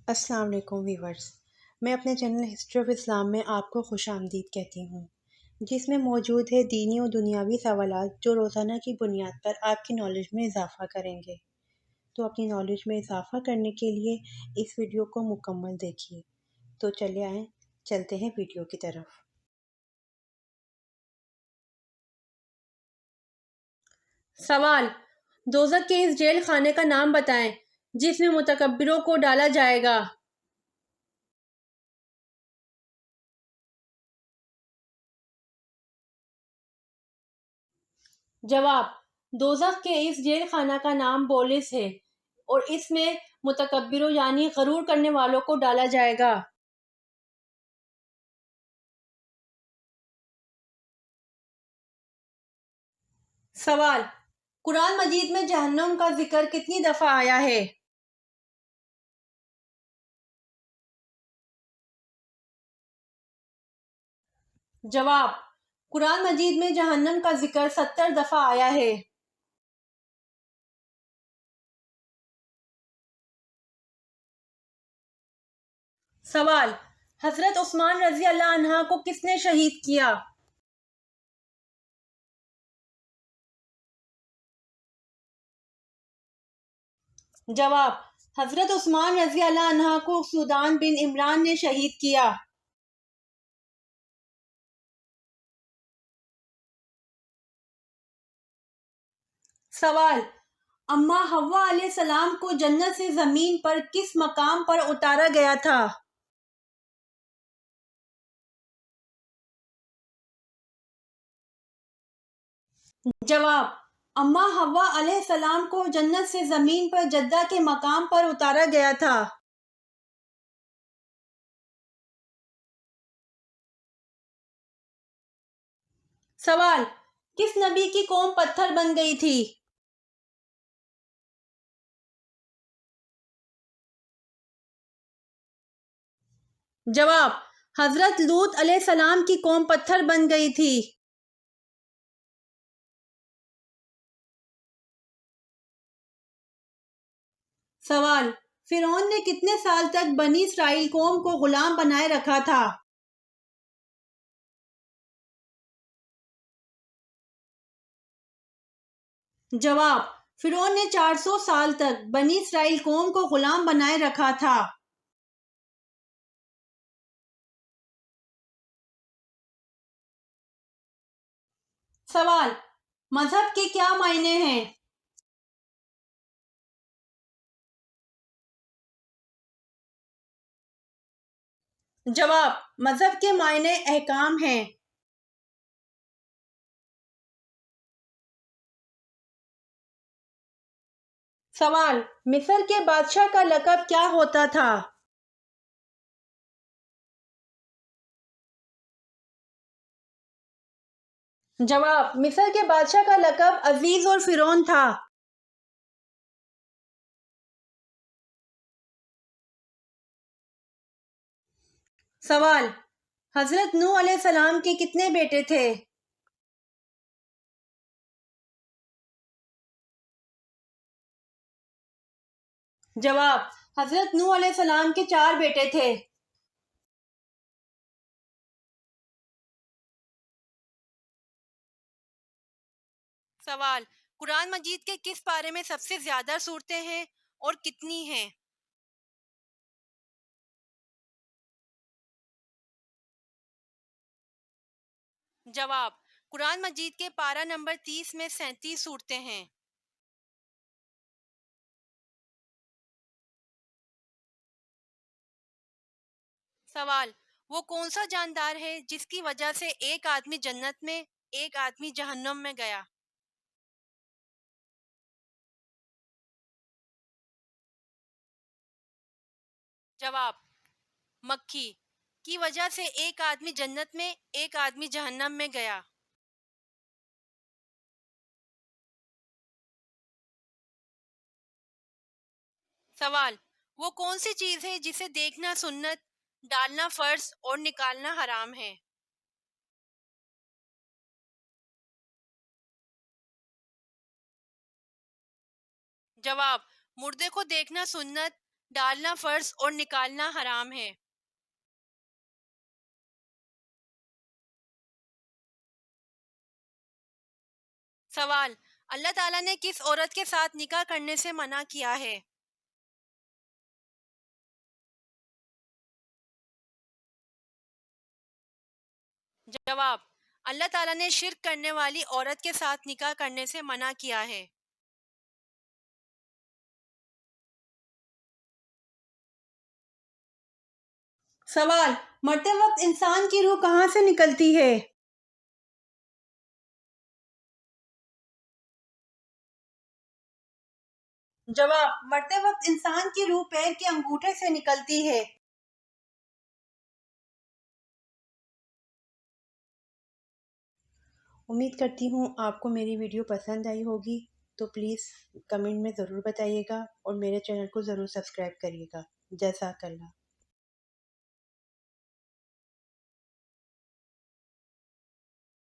السلام علیکم ویورز، میں اپنے چینل ہسٹری آف اسلام میں آپ کو خوش آمدید کہتی ہوں، جس میں موجود ہے دینی و دنیاوی سوالات جو روزانہ کی بنیاد پر آپ کی نالج میں اضافہ کریں گے۔ تو اپنی نالج میں اضافہ کرنے کے لیے اس ویڈیو کو مکمل دیکھیے۔ تو چلے آئیں، چلتے ہیں ویڈیو کی طرف۔ سوال: دوزخ کے اس جیل خانے کا نام بتائیں جس میں متکبروں کو ڈالا جائے گا۔ جواب: دوزخ کے اس جیل خانہ کا نام بولس ہے اور اس میں متکبروں یعنی غرور کرنے والوں کو ڈالا جائے گا۔ سوال: قرآن مجید میں جہنم کا ذکر کتنی دفعہ آیا ہے؟ جواب: قرآن مجید میں جہنم کا ذکر 70 دفعہ آیا ہے۔ سوال: حضرت عثمان رضی اللہ عنہ کو کس نے شہید کیا؟ جواب: حضرت عثمان رضی اللہ عنہ کو سودان بن عمران نے شہید کیا۔ سوال: اماں حوا علیہ السلام کو جنت سے زمین پر کس مقام پر اتارا گیا تھا؟ جواب: اماں حوا علیہ السلام کو جنت سے زمین پر جدہ کے مقام پر اتارا گیا تھا۔ سوال: کس نبی کی قوم پتھر بن گئی تھی؟ جواب: حضرت لوط علیہ السلام کی قوم پتھر بن گئی تھی۔ سوال: فرعون نے کتنے سال تک بنی اسرائیل قوم کو غلام بنائے رکھا تھا؟ جواب: فرعون نے 400 سال تک بنی اسرائیل قوم کو غلام بنائے رکھا تھا۔ سوال: مذہب کے کیا معنی ہیں؟ جواب: مذہب کے معنی احکام ہیں۔ سوال: مصر کے بادشاہ کا لقب کیا ہوتا تھا؟ جواب: مصر کے بادشاہ کا لقب عزیز اور فرعون تھا۔ سوال: حضرت نوح علیہ السلام کے کتنے بیٹے تھے؟ جواب: حضرت نوح علیہ السلام کے 4 بیٹے تھے۔ سوال: قرآن مجید کے کس پارے میں سب سے زیادہ صورتیں ہیں اور کتنی ہیں؟ جواب: قرآن مجید کے پارہ نمبر 30 میں 37 صورتیں ہیں۔ سوال: وہ کون سا جاندار ہے جس کی وجہ سے ایک آدمی جنت میں ایک آدمی جہنم میں گیا؟ جواب: مکھی کی وجہ سے ایک آدمی جنت میں ایک آدمی جہنم میں گیا۔ سوال: وہ کون سی چیز ہے جسے دیکھنا سنت، ڈالنا فرض اور نکالنا حرام ہے؟ جواب: مردے کو دیکھنا سنت، ڈالنا فرض اور نکالنا حرام ہے؟ سوال: اللہ تعالیٰ نے کس عورت کے ساتھ نکاح کرنے سے منع کیا ہے؟ جواب: اللہ تعالیٰ نے شرک کرنے والی عورت کے ساتھ نکاح کرنے سے منع کیا ہے۔ سوال: مرتے وقت انسان کی روح کہاں سے نکلتی ہے؟ جواب: مرتے وقت انسان کی روح پیر کے انگوٹھے سے نکلتی ہے۔ امید کرتی ہوں آپ کو میری ویڈیو پسند آئی ہوگی، تو پلیز کمنٹ میں ضرور بتائیے گا اور میرے چینل کو ضرور سبسکرائب کریے گا۔ جزاک اللہ۔